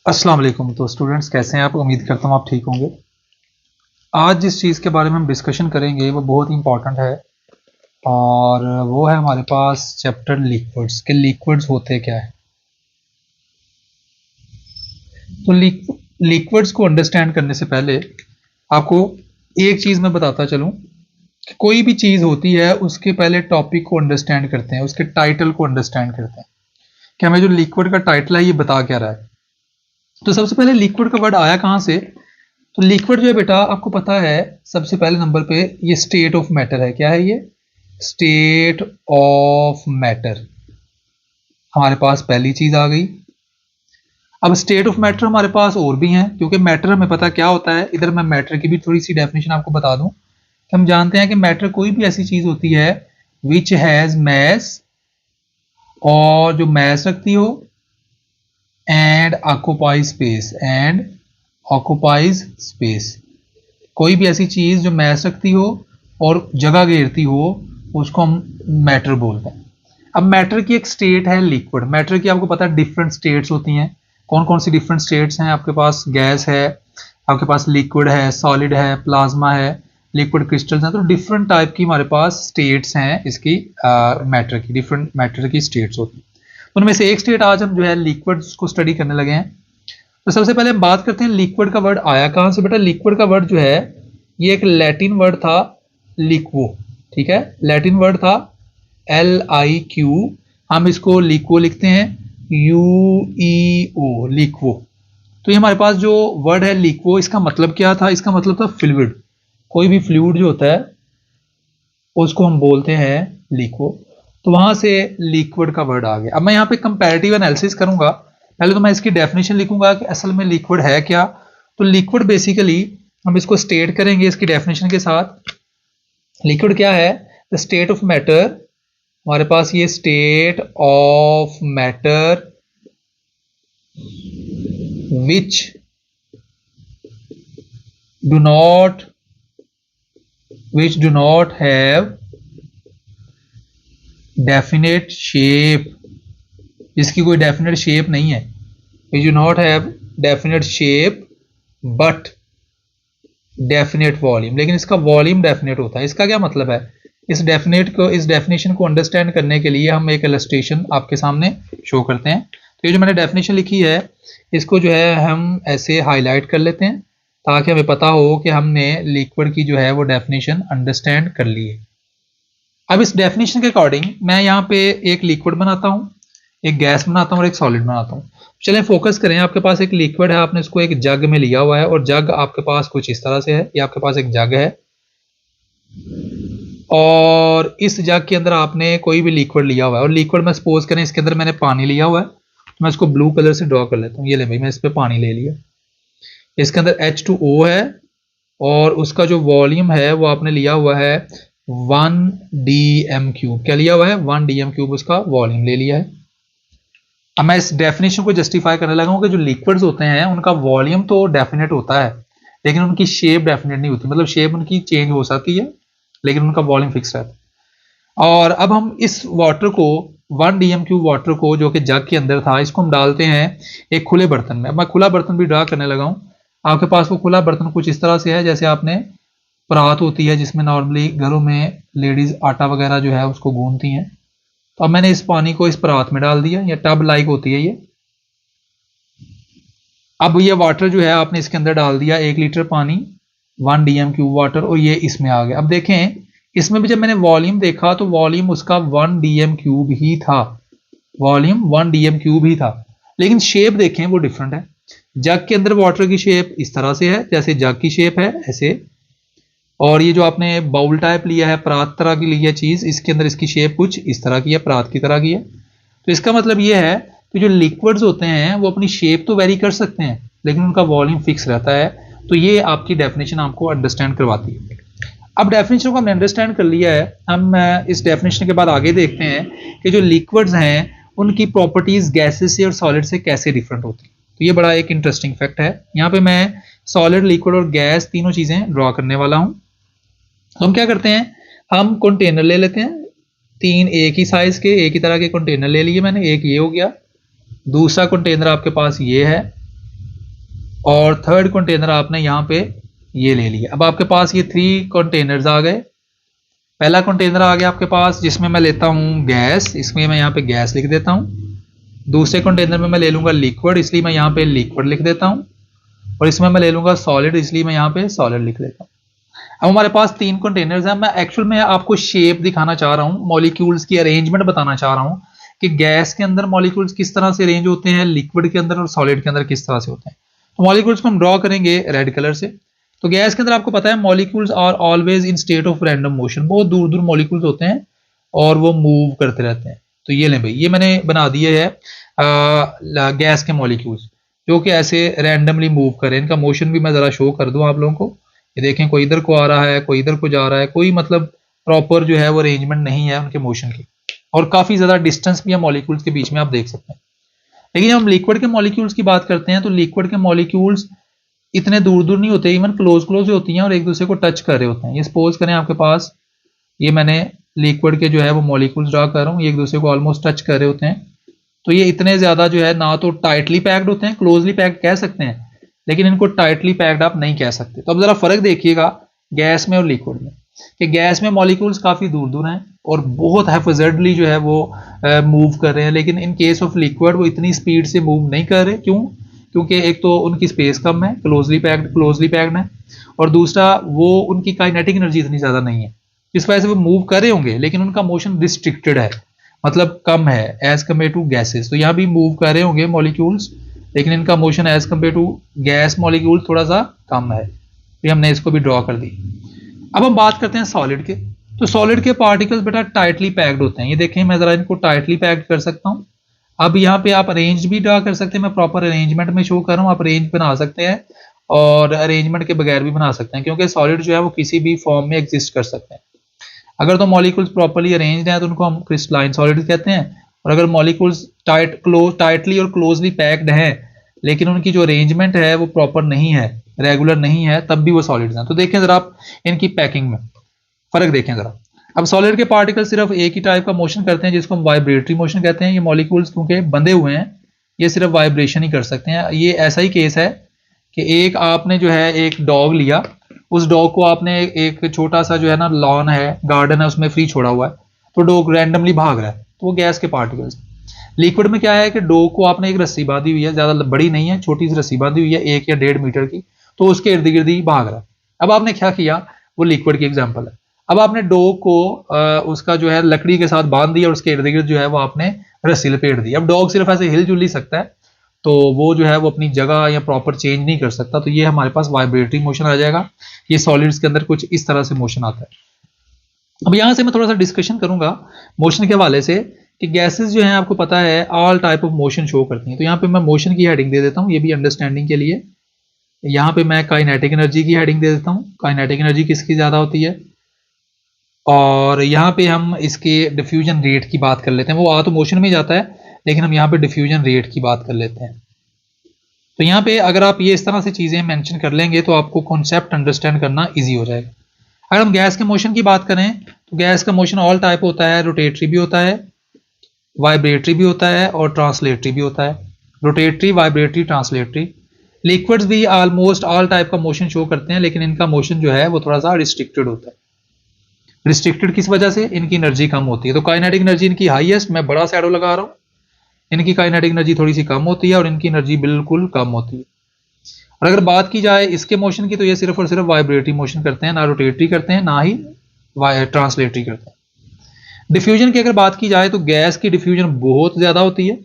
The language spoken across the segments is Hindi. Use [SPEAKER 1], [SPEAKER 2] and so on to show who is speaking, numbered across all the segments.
[SPEAKER 1] अस्सलाम वालेकुम। तो स्टूडेंट्स कैसे हैं आप? उम्मीद करता हूँ आप ठीक होंगे। आज जिस चीज़ के बारे में हम डिस्कशन करेंगे वो बहुत इंपॉर्टेंट है और वो है हमारे पास चैप्टर लिक्विड्स के लिक्विड्स होते क्या है। तो लिक्विड्स को अंडरस्टैंड करने से पहले आपको एक चीज़ मैं बताता चलूँ कि कोई भी चीज़ होती है उसके पहले टॉपिक को अंडरस्टैंड करते हैं, उसके टाइटल को अंडरस्टैंड करते हैं कि हमें जो लिक्विड का टाइटल है ये बता क्या रहा है। तो सबसे पहले लिक्विड का वर्ड आया कहाँ से? तो लिक्विड जो है बेटा आपको पता है सबसे पहले नंबर पे ये स्टेट ऑफ मैटर है। क्या है ये? State of matter. हमारे पास पहली चीज आ गई। अब स्टेट ऑफ मैटर हमारे पास और भी हैं क्योंकि मैटर हमें पता क्या होता है। इधर मैं मैटर की भी थोड़ी सी डेफिनेशन आपको बता दूं कि हम जानते हैं कि मैटर कोई भी ऐसी चीज होती है विच हैज मैस, और जो मैस रखती हो, and occupy space, and occupies space. कोई भी ऐसी चीज जो मैस रखती हो और जगह घेरती हो उसको हम मैटर बोलते हैं। अब मैटर की एक स्टेट है लिक्विड। मैटर की आपको पता है डिफरेंट स्टेट्स होती हैं। कौन कौन सी डिफरेंट स्टेट्स हैं? आपके पास गैस है, आपके पास लिक्विड है, सॉलिड है, प्लाज्मा है, लिक्विड क्रिस्टल्स हैं। तो डिफरेंट टाइप की हमारे पास स्टेट्स हैं इसकी मैटर की, डिफरेंट मैटर की स्टेट्स होती हैं। उनमें से एक स्टेट आज हम जो है लिक्विड्स को स्टडी करने लगे हैं। तो सबसे पहले हम बात करते हैं लिक्विड का वर्ड आया कहां से। बेटा लिक्विड का वर्ड जो है ये एक लैटिन वर्ड था, लिक्वो। ठीक है, लैटिन वर्ड था LIQ। हम इसको लिक्वो लिखते हैं, UEO, लिक्वो। तो ये हमारे पास जो वर्ड है लिक्वो, इसका मतलब क्या था? इसका मतलब था फ्लूइड। कोई भी फ्लूइड जो होता है उसको हम बोलते हैं लिक्वो। तो वहां से लिक्विड का वर्ड आ गया। अब मैं यहाँ पे कंपैरेटिव एनालिसिस करूंगा। पहले तो मैं इसकी डेफिनेशन लिखूंगा कि असल में लिक्विड है क्या। तो लिक्विड बेसिकली हम इसको स्टेट करेंगे इसकी डेफिनेशन के साथ। लिक्विड क्या है? The state of matter. हमारे पास ये state of matter which do not have definite shape, जिसकी कोई डेफिनेट शेप नहीं है। Which do not have definite shape but definite volume, लेकिन इसका वॉल्यूम डेफिनेट होता है। इसका क्या मतलब है? इस डेफिनेशन को अंडरस्टैंड करने के लिए हम एक इलस्ट्रेशन आपके सामने शो करते हैं। तो ये जो मैंने डेफिनेशन लिखी है इसको जो है हम ऐसे हाईलाइट कर लेते हैं ताकि हमें पता हो कि हमने लिक्विड की जो है वो डेफिनेशन अंडरस्टैंड कर ली है। अब इस डेफिनेशन के अकॉर्डिंग मैं यहाँ पे एक लिक्विड बनाता हूँ, एक गैस बनाता हूँ और एक सॉलिड बनाता हूँ। चलें फोकस करें। आपके पास एक लिक्विड है, आपने इसको एक जग में लिया हुआ है और जग आपके पास कुछ इस तरह से है। ये आपके पास एक जग है और इस जग के अंदर आपने कोई भी लिक्विड लिया हुआ है और लिक्विड में सपोज करें इसके अंदर मैंने पानी लिया हुआ है। तो मैं इसको ब्लू कलर से ड्रॉ कर लेता हूँ। ये ले भाई, मैं इस पर पानी ले लिया। इसके अंदर H2O है और उसका जो वॉल्यूम है वो आपने लिया हुआ है 1 dm³। क्या लिया हुआ है? 1 dm³ उसका वॉल्यूम ले लिया है। अब मैं इस डेफिनेशन को जस्टिफाई करने लगा हूं कि जो लिक्विड्स होते हैं उनका वॉल्यूम तो डेफिनेट होता है लेकिन उनकी शेप डेफिनेट नहीं होती। मतलब शेप उनकी चेंज हो सकती है लेकिन उनका वॉल्यूम फिक्स रहता है। और अब हम इस वाटर को 1 dm³ वाटर को जो कि जग के अंदर था इसको हम डालते हैं एक खुले बर्तन में। अब मैं खुला बर्तन भी ड्रा करने लगा हूँ। आपके पास वो खुला बर्तन कुछ इस तरह से है जैसे आपने परात होती है जिसमें नॉर्मली घरों में लेडीज आटा वगैरह जो है उसको गूंथती हैं। तो अब मैंने इस पानी को इस परात में डाल दिया, या टब लाइक होती है ये। अब ये वाटर जो है आपने इसके अंदर डाल दिया 1 लीटर पानी, 1 dm³ वाटर, और ये इसमें आ गया। अब देखें इसमें भी जब मैंने वॉल्यूम देखा तो वॉल्यूम उसका 1 dm³ ही था, वॉल्यूम 1 dm³ ही था, लेकिन शेप देखें वो डिफरेंट है। जग के अंदर वाटर की शेप इस तरह से है जैसे जग की शेप है ऐसे, और ये जो आपने बाउल टाइप लिया है, परात तरह की ली है चीज, इसके अंदर इसकी शेप कुछ इस तरह की है, परात की तरह की है। तो इसका मतलब ये है कि जो लिक्विड्स होते हैं वो अपनी शेप तो वेरी कर सकते हैं लेकिन उनका वॉल्यूम फिक्स रहता है। तो ये आपकी डेफिनेशन आपको अंडरस्टैंड करवाती है। अब डेफिनेशन को हमने अंडरस्टैंड कर लिया है, हम इस डेफिनेशन के बाद आगे देखते हैं कि जो लिक्विड्स हैं उनकी प्रॉपर्टीज गैसेस से और सॉलिड से कैसे डिफरेंट होती है। तो ये बड़ा एक इंटरेस्टिंग फैक्ट है। यहाँ पे मैं सॉलिड, लिक्विड और गैस तीनों चीजें ड्रॉ करने वाला हूँ। तो हम क्या करते हैं, हम कंटेनर ले लेते हैं 3 एक ही साइज के, एक ही तरह के कंटेनर ले लिए मैंने। एक ये हो गया, दूसरा कंटेनर आपके पास ये है, और थर्ड कंटेनर आपने यहाँ पे ये ले लिया। अब आपके पास ये 3 कंटेनर्स आ गए। पहला कंटेनर आ गया आपके पास जिसमें मैं लेता हूँ गैस, इसमें मैं यहाँ पे गैस लिख देता हूँ। दूसरे कंटेनर में मैं ले लूँगा लिक्विड, इसलिए मैं यहाँ पे लिक्विड लिख देता हूँ। और इसमें मैं ले लूँगा सॉलिड, इसलिए मैं यहाँ पे सॉलिड लिख देता हूँ। अब हमारे पास 3 कंटेनर्स हैं। मैं एक्चुअल में आपको शेप दिखाना चाह रहा हूँ, मॉलिक्यूल्स की अरेंजमेंट बताना चाह रहा हूँ कि गैस के अंदर मॉलिक्यूल्स किस तरह से अरेंज होते हैं, लिक्विड के अंदर और सॉलिड के अंदर किस तरह से होते हैं। तो मॉलिक्यूल्स को हम ड्रॉ करेंगे रेड कलर से। तो गैस के अंदर आपको पता है molecules are always in state of random motion, बहुत दूर दूर मॉलिक्यूल्स होते हैं और वो मूव करते रहते हैं। तो ये लें भाई, ये मैंने बना दिए है गैस के मॉलिक्यूल्स जो कि ऐसे रैंडमली मूव करें। इनका मोशन भी मैं ज़रा शो कर दूं आप लोगों को। ये देखें, कोई इधर को आ रहा है, कोई इधर को जा रहा है, कोई मतलब प्रॉपर जो है वो अरेंजमेंट नहीं है उनके मोशन की। और काफ़ी ज़्यादा डिस्टेंस भी है मॉलिक्यूल्स के बीच में, आप देख सकते हैं। लेकिन हम लिक्विड के मॉलिक्यूल्स की बात करते हैं तो लिक्विड के मॉलिक्यूल्स इतने दूर दूर नहीं होते, इवन क्लोज क्लोज होती हैं और एक दूसरे को टच कर रहे होते हैं। ये सपोज करें आपके पास ये मैंने लिक्विड के जो है वो मॉलिक्यूल्स ड्रा कर रहा हूँ, ये एक दूसरे को ऑलमोस्ट टच कर रहे होते हैं। तो ये इतने ज़्यादा जो है ना तो टाइटली पैक्ड होते हैं, क्लोजली पैक्ड कह सकते हैं, लेकिन इनको टाइटली पैक्ड आप नहीं कह सकते। तो अब ज़रा फर्क देखिएगा गैस में और लिक्विड में, कि गैस में मॉलिक्यूल्स काफ़ी दूर दूर हैं और बहुत हैफजर्डली जो है वो मूव कर रहे हैं, लेकिन इन केस ऑफ लिक्विड वो इतनी स्पीड से मूव नहीं कर रहे। क्यों? क्योंकि एक तो उनकी स्पेस कम है, क्लोजली पैक्ड है, और दूसरा वो उनकी काइनेटिक एनर्जी इतनी ज़्यादा नहीं है, इस वजह से वो मूव कर रहे होंगे लेकिन उनका मोशन रिस्ट्रिक्टेड है, मतलब कम है एज कम्पेयर टू गैसेस। तो यहाँ भी मूव कर रहे होंगे मॉलिक्यूल्स, लेकिन इनका motion as compared to gas molecule थोड़ा सा कम है। तो हमने इसको भी ड्रॉ कर दी। अब हम बात करते हैं सॉलिड के। तो सॉलिड के पार्टिकल्स बेटा टाइटली पैक्ड होते हैं। ये देखें, मैं ज़रा इनको टाइटली पैक्ड कर सकता हूँ। अब यहाँ पे आप अरेंज भी ड्रा कर सकते हैं, मैं प्रॉपर अरेंजमेंट में शो कर रहा हूँ। आप अरेंज बना सकते हैं और अरेंजमेंट के बगैर भी बना सकते हैं, क्योंकि सॉलिड जो है वो किसी भी फॉर्म में एग्जिस्ट कर सकते हैं। अगर तो मॉलिक्यूल्स प्रॉपर्ली अरेंज्ड हैं तो उनको हम क्रिस्टलाइन सॉलिड कहते हैं, और अगर मॉलिक्यूल्स टाइटली और क्लोजली पैक्ड हैं लेकिन उनकी जो अरेंजमेंट है वो प्रॉपर नहीं है, रेगुलर नहीं है, तब भी वो सॉलिड्स हैं। तो देखें जरा आप इनकी पैकिंग में फर्क देखें जरा। अब सॉलिड के पार्टिकल सिर्फ एक ही टाइप का मोशन करते हैं जिसको हम वाइब्रेटरी मोशन कहते हैं। ये मॉलिक्यूल्स क्योंकि बंधे हुए हैं ये सिर्फ वाइब्रेशन ही कर सकते हैं। ये ऐसा ही केस है कि एक आपने जो है एक डॉग लिया, उस डॉग को आपने एक छोटा सा जो है ना लॉन है, गार्डन है, उसमें फ्री छोड़ा हुआ है, तो डॉग रैंडमली भाग रहा है, तो वो गैस के पार्टिकल्स। लिक्विड में क्या है कि डॉग को आपने एक रस्सी बांधी हुई है, ज़्यादा बड़ी नहीं है, छोटी सी रस्सी बांधी हुई है 1 या 1.5 मीटर की, तो उसके इर्द गिर्द ही भाग रहा है। अब आपने क्या किया, वो लिक्विड की एग्जाम्पल है। अब आपने डॉग को उसका जो है लकड़ी के साथ बांध दिया और उसके इर्द गिर्द जो है वो आपने रस्सी लपेट दी। अब डॉग सिर्फ ऐसे हिल-जुल ही सकता है, तो वो जो है वो अपनी जगह या प्रॉपर चेंज नहीं कर सकता। तो ये हमारे पास वाइब्रेटरी मोशन आ जाएगा। ये सॉलिड्स के अंदर कुछ इस तरह से मोशन आता है। अब यहाँ से मैं थोड़ा सा डिस्कशन करूंगा मोशन के हवाले से कि गैसेस जो हैं आपको पता है all type of motion show करती हैं। तो यहाँ पे मैं मोशन की हेडिंग दे देता हूँ, ये भी अंडरस्टैंडिंग के लिए। यहाँ पे मैं काइनेटिक एनर्जी की हेडिंग दे देता हूँ, काइनेटिक एनर्जी किसकी ज़्यादा होती है। और यहाँ पे हम इसके डिफ्यूजन रेट की बात कर लेते हैं। वो आ तो मोशन में जाता है लेकिन हम यहाँ पे डिफ्यूजन रेट की बात कर लेते हैं। तो यहाँ पे अगर आप ये इस तरह से चीज़ें मेंशन कर लेंगे तो आपको कॉन्सेप्ट अंडरस्टैंड करना इजी हो जाएगा। अगर हम गैस के मोशन की बात करें तो गैस का मोशन ऑल टाइप होता है, रोटेटरी भी होता है, वाइब्रेटरी भी होता है और ट्रांसलेटरी भी होता है। Rotatory, vibratory, translatory. लिक्विड्स भी ऑलमोस्ट ऑल टाइप का मोशन शो करते हैं, लेकिन इनका मोशन जो है वो थोड़ा सा रिस्ट्रिक्टेड होता है। रिस्ट्रिक्टेड किस वजह से? इनकी एनर्जी कम होती है। तो काइनेटिक एनर्जी इनकी हाईएस्ट, मैं बड़ा शैडो लगा रहा हूँ, इनकी काइनेटिक एनर्जी थोड़ी सी कम होती है और इनकी एनर्जी बिल्कुल कम होती है। और अगर बात की जाए इसके मोशन की तो ये सिर्फ और सिर्फ वाइब्रेटरी मोशन करते हैं, ना रोटेटरी करते हैं ना ही ट्रांसलेटरी करते हैं। डिफ्यूजन की अगर बात की जाए तो गैस की डिफ्यूजन बहुत ज़्यादा होती है।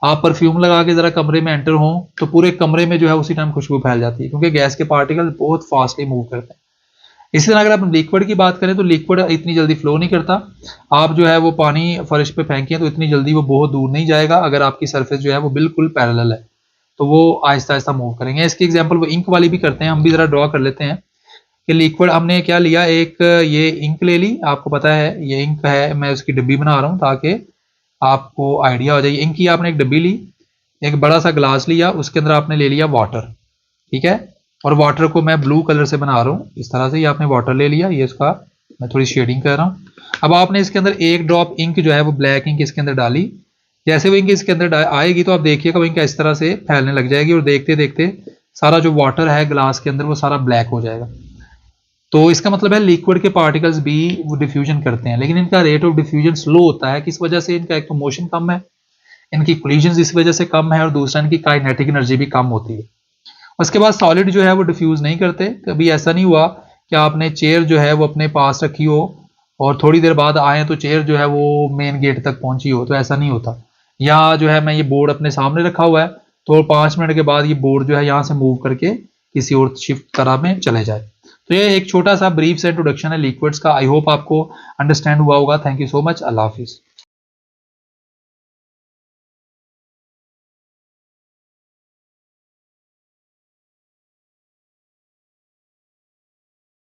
[SPEAKER 1] आप परफ्यूम लगा के ज़रा कमरे में एंटर हो तो पूरे कमरे में जो है उसी टाइम खुशबू फैल जाती है, क्योंकि गैस के पार्टिकल बहुत फास्टली मूव करते हैं। इसी तरह अगर आप लिक्विड की बात करें तो लिक्विड इतनी जल्दी फ्लो नहीं करता। आप जो है वो पानी फर्श पे फेंकें तो इतनी जल्दी वो बहुत दूर नहीं जाएगा, अगर आपकी सरफेस जो है वो बिल्कुल पैरेलल है तो वो आहिस्ता आहिस्ता मूव करेंगे। इसकी एग्जांपल वो इंक वाली भी करते हैं, हम भी ज़रा ड्रॉ कर लेते हैं कि लिक्विड हमने क्या लिया, एक ये इंक ले ली, आपको पता है ये इंक है, मैं उसकी डब्बी बना रहा हूँ ताकि आपको आइडिया हो जाए। इंक की आपने एक डब्बी ली, एक बड़ा सा ग्लास लिया, उसके अंदर आपने ले लिया वाटर, ठीक है, और वाटर को मैं ब्लू कलर से बना रहा हूँ इस तरह से। ये आपने वाटर ले लिया, ये इसका मैं थोड़ी शेडिंग कर रहा हूँ। अब आपने इसके अंदर एक ड्रॉप इंक जो है वो ब्लैक इंक इसके अंदर डाली। जैसे वो इंक इसके अंदर आएगी तो आप देखिएगा वो इंक इस तरह से फैलने लग जाएगी और देखते देखते सारा जो वाटर है ग्लास के अंदर वो सारा ब्लैक हो जाएगा। तो इसका मतलब है लिक्विड के पार्टिकल्स भी वो डिफ्यूजन करते हैं, लेकिन इनका रेट ऑफ डिफ्यूजन स्लो होता है। किस वजह से? इनका एक तो मोशन कम है, इनकी कोलिजन इस वजह से कम है, और दूसरा इनकी काइनेटिक एनर्जी भी कम होती है। उसके बाद सॉलिड जो है वो डिफ्यूज नहीं करते। कभी ऐसा नहीं हुआ कि आपने चेयर जो है वो अपने पास रखी हो और थोड़ी देर बाद आए तो चेयर जो है वो मेन गेट तक पहुंची हो, तो ऐसा नहीं होता। या जो है मैं ये बोर्ड अपने सामने रखा हुआ है तो 5 मिनट के बाद ये बोर्ड जो है यहाँ से मूव करके किसी और शिफ्ट तरह में चले जाए। तो ये एक छोटा सा ब्रीफ से इंट्रोडक्शन है लिक्विड्स का। आई होप आपको अंडरस्टैंड हुआ होगा। Thank you so much. Allah Hafiz.